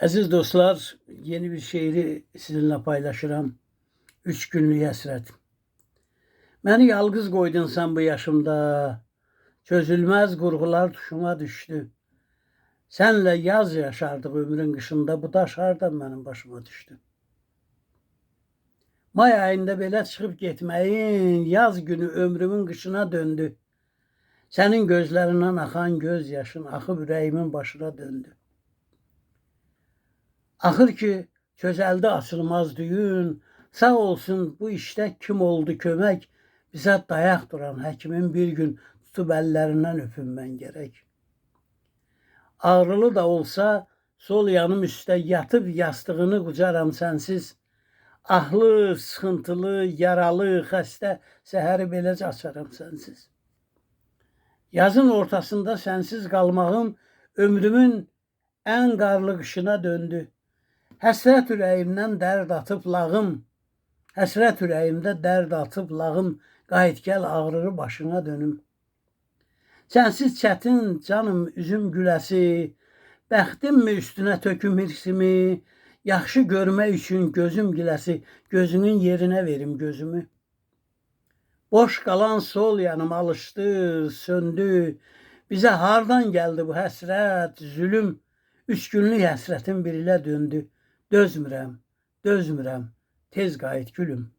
Aziz dostlar, yeni bir şeiri sizinle paylaşıram. 3 günlük həsrət. Məni yalqız qoydun sən bu yaşımda. Çözülməz qurğular tuşuma düşdü. Sənlə yaz yaşardıq ömrün qışında. Bu daş hardan mənim başıma düşdü. May ayında belə çıxıb getməyin, yaz günü ömrümün qışına döndü. Sənin gözlərindən axan göz yaşın axıb ürəyimin başına döndü. Axır ki, çözəldi açılmaz düyün, sağ olsun bu işdə kim oldu kömək, bizə dayaq duran həkimin bir gün tutub əllərindən öpüm mən gərək. Ağrılı da olsa, sol yanım üstə yatıb yastığını qucaram sənsiz, ahlı, sıxıntılı, yaralı, xəstə səhəri beləcə açaram sənsiz. Yazın ortasında sənsiz qalmağım ömrümün ən qarlı qışına döndü. Həsrət ürəyimdən dərd atıb lağım, həsrət ürəyimdə dərd atıb lağım, qayıt gəl ağrırı başına dönüm. Sənsiz çətin canım üzüm güləsi, bəxtimmi üstünə töküm hirsimi, yaxşı görmək üçün gözüm giləsi, gözünün yerinə verim gözümü. Boş qalan sol yanım alışdı, söndü, bizə hardan gəldi bu həsrət, zülüm, 3 günlük həsrətin birilə döndü. Dözmürəm, tez qayıt gülüm.